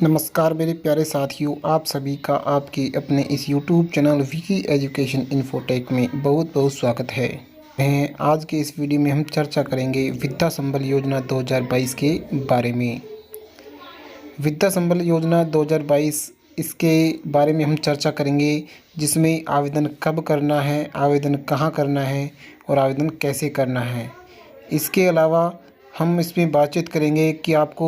नमस्कार मेरे प्यारे साथियों, आप सभी का आपके अपने इस YouTube channel Vicky education infotech में बहुत बहुत स्वागत है। आज के इस वीडियो में हम चर्चा करेंगे विद्या संबल योजना 2022 के बारे में। विद्या संबल योजना 2022 इसके बारे में हम चर्चा करेंगे, जिसमें आवेदन कब करना है, आवेदन कहाँ करना है और आवेदन कैसे करना है। इसके अलावा हम इसमें बातचीत करेंगे कि आपको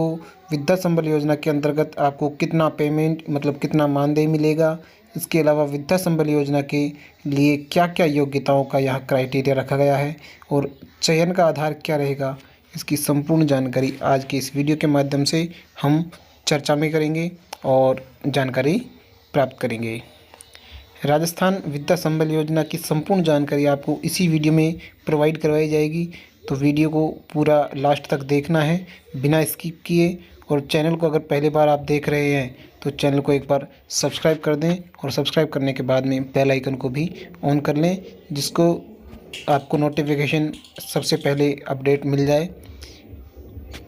विद्या संबल योजना के अंतर्गत आपको कितना पेमेंट मतलब कितना मानदेय मिलेगा। इसके अलावा विद्या संबल योजना के लिए क्या क्या योग्यताओं का यहाँ क्राइटेरिया रखा गया है और चयन का आधार क्या रहेगा, इसकी संपूर्ण जानकारी आज के इस वीडियो के माध्यम से हम चर्चा में करेंगे और जानकारी प्राप्त करेंगे। राजस्थान विद्या संबल योजना की संपूर्ण जानकारी आपको इसी वीडियो में प्रोवाइड करवाई जाएगी, तो वीडियो को पूरा लास्ट तक देखना है बिना स्किप किए। और चैनल को अगर पहली बार आप देख रहे हैं तो चैनल को एक बार सब्सक्राइब कर दें और सब्सक्राइब करने के बाद में बेल आइकन को भी ऑन कर लें, जिसको आपको नोटिफिकेशन सबसे पहले अपडेट मिल जाए।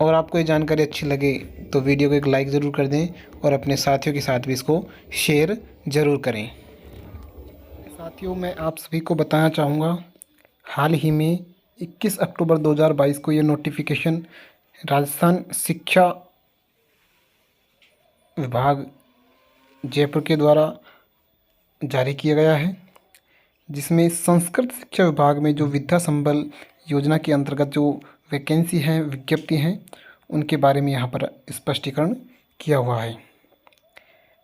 और आपको ये जानकारी अच्छी लगे तो वीडियो को एक लाइक ज़रूर कर दें और अपने साथियों के साथ भी इसको शेयर ज़रूर करें। साथियों, मैं आप सभी को बताना चाहूँगा, हाल ही में 21 अक्टूबर 2022 को ये नोटिफिकेशन राजस्थान शिक्षा विभाग जयपुर के द्वारा जारी किया गया है, जिसमें संस्कृत शिक्षा विभाग में जो विद्या संबल योजना के अंतर्गत जो वैकेंसी हैं, विज्ञप्ति हैं, उनके बारे में यहाँ पर स्पष्टीकरण किया हुआ है।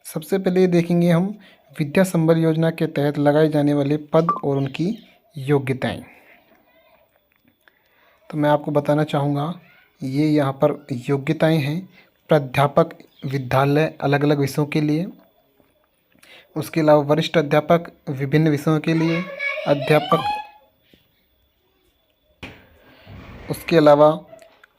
सबसे पहले देखेंगे हम विद्या संबल योजना के तहत लगाए जाने वाले पद और उनकी योग्यताएं। तो मैं आपको बताना चाहूँगा, ये यहाँ पर योग्यताएं हैं। प्राध्यापक विद्यालय अलग अलग विषयों के लिए, उसके अलावा वरिष्ठ अध्यापक विभिन्न विषयों के लिए अध्यापक, उसके अलावा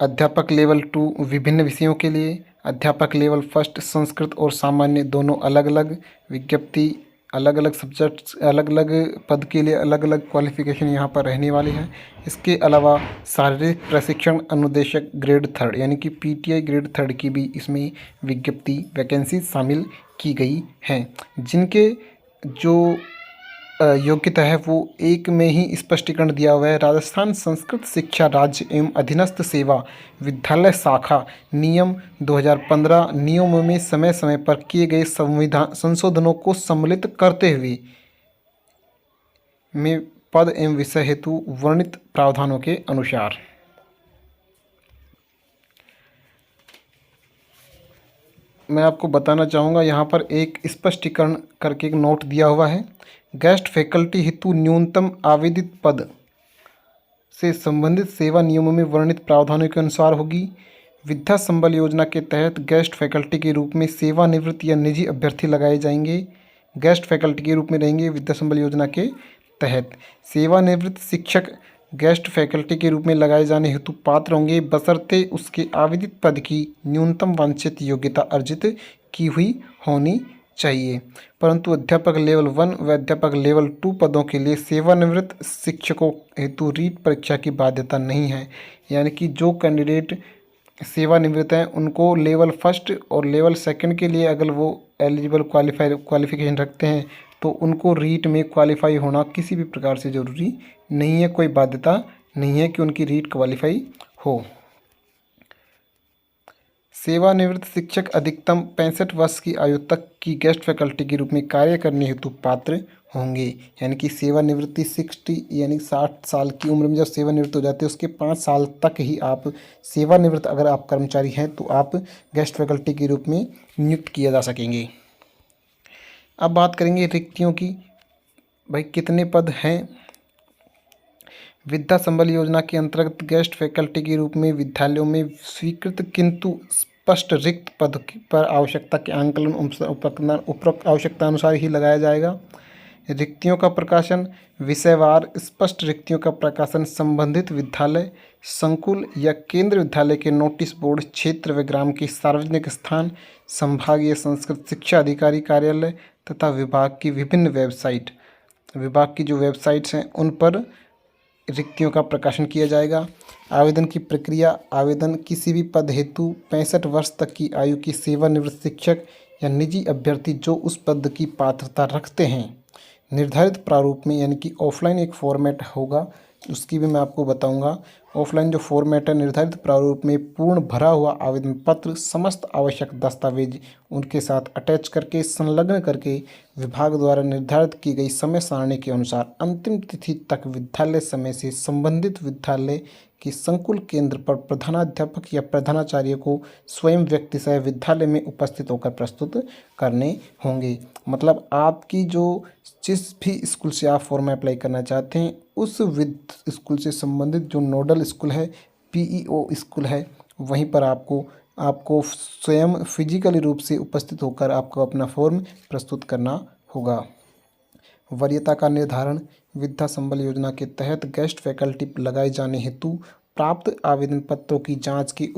अध्यापक लेवल 2 विभिन्न विषयों के लिए, अध्यापक लेवल 1 संस्कृत और सामान्य दोनों अलग अलग विज्ञप्ति, अलग अलग सब्जेक्ट्स, अलग अलग पद के लिए अलग अलग क्वालिफ़िकेशन यहाँ पर रहने वाली है। इसके अलावा शारीरिक प्रशिक्षण अनुदेशक ग्रेड 3 यानी कि पीटीआई ग्रेड 3 की भी इसमें विज्ञप्ति वैकेंसी शामिल की गई हैं, जिनके जो योग्यता है वो एक में ही स्पष्टीकरण दिया हुआ है। राजस्थान संस्कृत शिक्षा राज्य एवं अधीनस्थ सेवा विद्यालय शाखा नियम 2015 नियमों में समय समय पर किए गए संविधान संशोधनों को सम्मिलित करते हुए में पद एवं विषय हेतु वर्णित प्रावधानों के अनुसार। मैं आपको बताना चाहूँगा, यहाँ पर एक स्पष्टीकरण करके एक नोट दिया हुआ है। गेस्ट फैकल्टी हेतु न्यूनतम आवेदित पद से संबंधित सेवा नियमों में वर्णित प्रावधानों के अनुसार होगी। विद्या संबल योजना के तहत गेस्ट फैकल्टी के रूप में सेवानिवृत्त या निजी अभ्यर्थी लगाए जाएंगे। गेस्ट फैकल्टी के रूप में रहेंगे विद्या संबल योजना के तहत। सेवानिवृत्त शिक्षक गेस्ट फैकल्टी के रूप में लगाए जाने हेतु पात्र होंगे, बशर्ते उसके आवेदित पद की न्यूनतम वांछित योग्यता अर्जित की हुई होनी चाहिए। परंतु अध्यापक लेवल 1 व अध्यापक लेवल 2 पदों के लिए सेवानिवृत्त शिक्षकों हेतु रीट परीक्षा की बाध्यता नहीं है। यानी कि जो कैंडिडेट सेवानिवृत्त हैं उनको लेवल 1 और लेवल 2 के लिए अगर वो एलिजिबल क्वालिफिकेशन रखते हैं तो उनको रीट में क्वालिफाई होना किसी भी प्रकार से ज़रूरी नहीं है, कोई बाध्यता नहीं है कि उनकी रीट क्वालिफाई हो। सेवानिवृत्त शिक्षक अधिकतम 65 वर्ष की आयु तक की गेस्ट फैकल्टी के रूप में कार्य करने हेतु पात्र होंगे। यानी कि सेवानिवृत्ति 60 यानी 60 साल की उम्र में जब सेवानिवृत्त हो जाते हैं उसके 5 साल तक ही आप सेवानिवृत्त अगर आप कर्मचारी हैं तो आप गेस्ट फैकल्टी के रूप में नियुक्त किया जा सकेंगे। अब बात करेंगे रिक्तियों की। भाई कितने पद हैं? विद्या संबल योजना के अंतर्गत गेस्ट फैकल्टी के रूप में विद्यालयों में स्वीकृत किंतु स्पष्ट रिक्त पद पर आवश्यकता के आंकलन उपरोक्त आवश्यकता अनुसार ही लगाया जाएगा। रिक्तियों का प्रकाशन विषयवार स्पष्ट रिक्तियों का प्रकाशन संबंधित विद्यालय, संकुल या केंद्र विद्यालय के नोटिस बोर्ड, क्षेत्र व ग्राम के सार्वजनिक स्थान, संभागीय संस्कृत शिक्षा अधिकारी कार्यालय तथा विभाग की विभिन्न वेबसाइट, विभाग की जो वेबसाइट्स हैं उन पर रिक्तियों का प्रकाशन किया जाएगा। आवेदन की प्रक्रिया: आवेदन किसी भी पद हेतु 65 वर्ष तक की आयु की सेवानिवृत्त शिक्षक या निजी अभ्यर्थी जो उस पद की पात्रता रखते हैं निर्धारित प्रारूप में, यानी कि ऑफलाइन एक फॉर्मेट होगा, उसकी भी मैं आपको बताऊंगा। ऑफलाइन जो फॉर्मेट है निर्धारित प्रारूप में पूर्ण भरा हुआ आवेदन पत्र समस्त आवश्यक दस्तावेज उनके साथ अटैच करके संलग्न करके विभाग द्वारा निर्धारित की गई समय सारणी के अनुसार अंतिम तिथि तक विद्यालय समय से संबंधित विद्यालय कि संकुल केंद्र पर प्रधानाध्यापक या प्रधानाचार्य को स्वयं व्यक्ति सह विद्यालय में उपस्थित होकर प्रस्तुत करने होंगे। मतलब आपकी जो जिस भी स्कूल से आप फॉर्म अप्लाई करना चाहते हैं उस स्कूल से संबंधित जो नोडल स्कूल है, पीईओ स्कूल है, वहीं पर आपको स्वयं फिजिकली रूप से उपस्थित होकर आपको अपना फॉर्म प्रस्तुत करना होगा। वरीयता का निर्धारण: विद्या संबल योजना के तहत गेस्ट फैकल्टी लगाए जाने हेतु प्राप्त आवेदन पत्रों की जांच के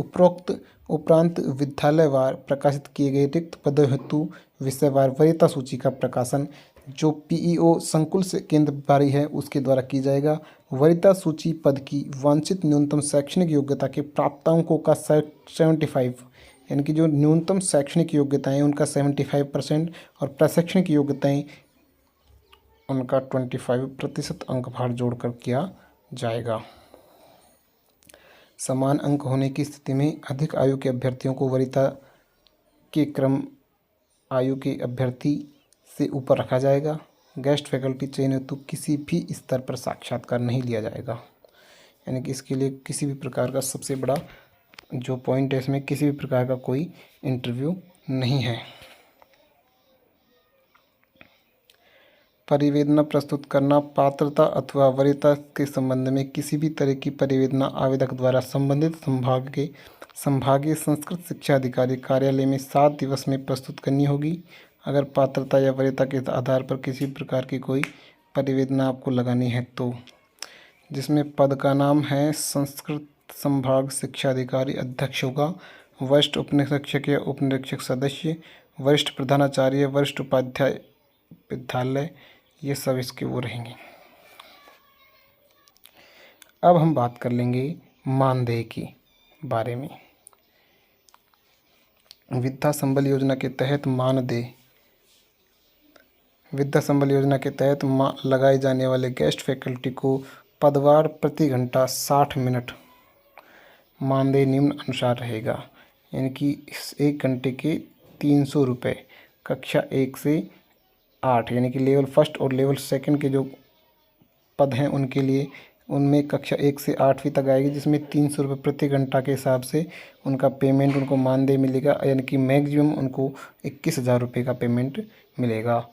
उपरांत विद्यालयवार प्रकाशित किए गए रिक्त पदों हेतु विषयवार वरीयता सूची का प्रकाशन जो पीईओ संकुल से केंद्र प्रभारी है उसके द्वारा की जाएगा। वरीयता सूची पद की वांछित न्यूनतम शैक्षणिक योग्यता के प्राप्तांकों का 75, यानी कि जो न्यूनतम शैक्षणिक योग्यताएं उनका 75% और प्रशैक्षणिक योग्यताएं उनका 25% अंक भार जोड़कर किया जाएगा। समान अंक होने की स्थिति में अधिक आयु के अभ्यर्थियों को वरीयता के क्रम आयु के अभ्यर्थी से ऊपर रखा जाएगा। गेस्ट फैकल्टी चयन हेतु किसी भी स्तर पर साक्षात्कार नहीं लिया जाएगा, यानी कि इसके लिए किसी भी प्रकार का सबसे बड़ा जो पॉइंट है इसमें किसी भी प्रकार का कोई इंटरव्यू नहीं है। परिवेदना प्रस्तुत करना: पात्रता अथवा वरीयता के संबंध में किसी भी तरह की परिवेदना आवेदक द्वारा संबंधित संभाग के संभागीय संस्कृत शिक्षा अधिकारी कार्यालय में 7 दिवस में प्रस्तुत करनी होगी। अगर पात्रता या वरीयता के आधार पर किसी प्रकार की कोई परिवेदना आपको लगानी है तो, जिसमें पद का नाम है संस्कृत संभाग शिक्षा अधिकारी अध्यक्ष होगा, वरिष्ठ उपनिरीक्षक या उपनिरीक्षक सदस्य, वरिष्ठ प्रधानाचार्य, वरिष्ठ उपाध्याय विद्यालय, ये सब इसके वो रहेंगे। अब हम बात कर लेंगे मानदेय के बारे में। विद्या संबल योजना के तहत मानदेय: विद्या संबल योजना के तहत लगाए जाने वाले गेस्ट फैकल्टी को पदवार प्रति घंटा 60 मिनट मानदेय निम्न अनुसार रहेगा, यानी कि इस 1 घंटे के 300 रुपये। कक्षा 1 से 8 यानी कि लेवल फर्स्ट और लेवल सेकंड के जो पद हैं उनके लिए उनमें कक्षा 1 से 8वीं तक आएगी, जिसमें 300 रुपये प्रति घंटा के हिसाब से उनका पेमेंट उनको मानदेय मिलेगा, यानी कि मैक्सिमम उनको 21,000 रुपये का पेमेंट मिलेगा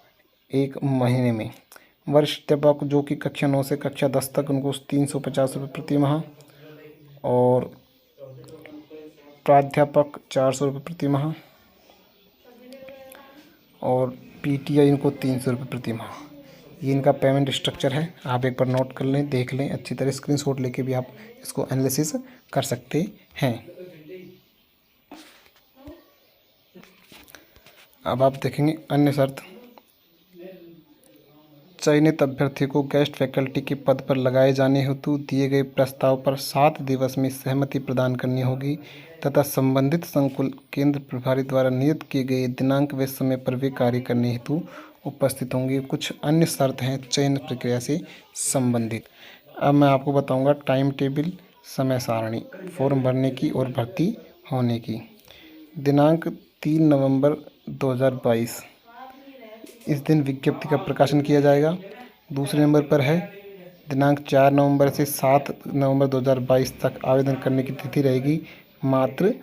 1 महीने में। वरिष्ठ अध्यापक जो कि कक्षा 9 से कक्षा 10 तक उनको 350 रुपये प्रति माह, और प्राध्यापक 400 रुपये प्रति माह, और पीटीआई इनको 300 रुपये प्रति माह। ये इनका पेमेंट स्ट्रक्चर है, आप एक बार नोट कर लें, देख लें अच्छी तरह, स्क्रीनशॉट लेके भी आप इसको एनालिसिस कर सकते हैं। अब आप देखेंगे अन्य शर्त: चयनित अभ्यर्थी को गेस्ट फैकल्टी के पद पर लगाए जाने हेतु दिए गए प्रस्ताव पर 7 दिवस में सहमति प्रदान करनी होगी तथा संबंधित संकुल केंद्र प्रभारी द्वारा नियत किए गए दिनांक व समय पर वे कार्य करने हेतु उपस्थित होंगे। कुछ अन्य शर्त हैं चयन प्रक्रिया से संबंधित। अब मैं आपको बताऊंगा टाइम टेबल, समय सारणी फॉर्म भरने की और भर्ती होने की। दिनांक 3 नवंबर 2022 इस दिन विज्ञप्ति का प्रकाशन किया जाएगा। दूसरे नंबर पर है दिनांक 4 नवंबर से 7 नवंबर 2022 तक आवेदन करने की तिथि रहेगी। मात्र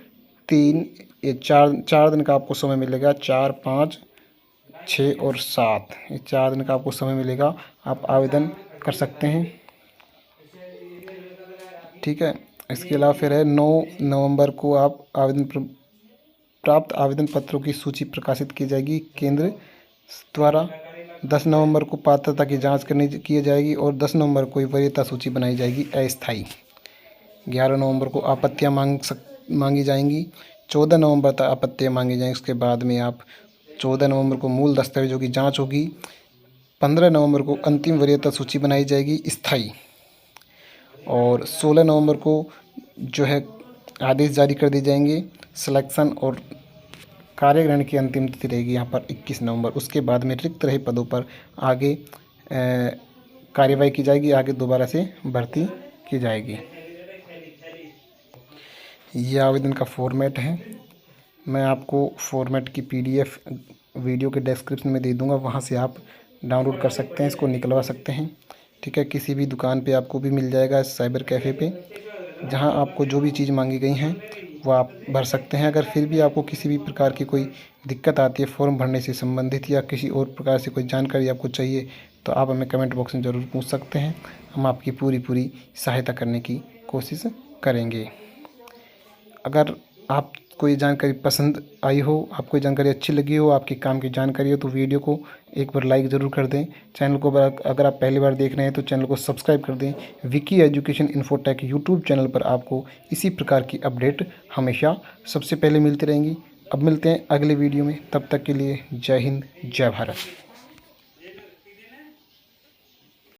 4 दिन का आपको समय मिलेगा। 4, 5, 6 और 7 ये 4 दिन का आपको समय मिलेगा, आप आवेदन कर सकते हैं। ठीक है, इसके अलावा फिर है 9 नवंबर को आप प्राप्त आवेदन पत्रों की सूची प्रकाशित की जाएगी केंद्र द्वारा। 10 नवंबर को पात्रता की जांच की जाएगी और 10 नवंबर को वरीयता सूची बनाई जाएगी अस्थायी। 11 नवंबर को आपत्तियां मांगी जाएंगी। 14 नवंबर तक आपत्तियां मांगी जाएंगी। उसके बाद में आप 14 नवंबर को मूल दस्तावेजों की जांच होगी। 15 नवंबर को अंतिम वरीयता सूची बनाई जाएगी स्थायी। और 16 नवंबर को जो है आदेश जारी कर दिए जाएंगे। सिलेक्शन और कार्यग्रहण की अंतिम तिथि रहेगी यहाँ पर 21 नवंबर। उसके बाद में रिक्त रहे पदों पर आगे कार्यवाही की जाएगी, आगे दोबारा से भर्ती की जाएगी। ये आवेदन का फॉर्मेट है। मैं आपको फॉर्मेट की PDF वीडियो के डिस्क्रिप्शन में दे दूंगा, वहाँ से आप डाउनलोड कर सकते हैं, इसको निकलवा सकते हैं। ठीक है, किसी भी दुकान पे आपको भी मिल जाएगा, साइबर कैफ़े पे, जहाँ आपको जो भी चीज़ मांगी गई हैं वो आप भर सकते हैं। अगर फिर भी आपको किसी भी प्रकार की कोई दिक्कत आती है फॉर्म भरने से संबंधित या किसी और प्रकार से कोई जानकारी आपको चाहिए, तो आप हमें कमेंट बॉक्स में ज़रूर पूछ सकते हैं। हम आपकी पूरी सहायता करने की कोशिश करेंगे। अगर आपको ये जानकारी पसंद आई हो, आपको ये जानकारी अच्छी लगी हो, आपके काम की जानकारी हो, तो वीडियो को एक बार लाइक ज़रूर कर दें। चैनल को अगर आप पहली बार देख रहे हैं तो चैनल को सब्सक्राइब कर दें। Vicky education infotech YouTube channel पर आपको इसी प्रकार की अपडेट हमेशा सबसे पहले मिलती रहेंगी। अब मिलते हैं अगले वीडियो में, तब तक के लिए जय हिंद, जय भारत।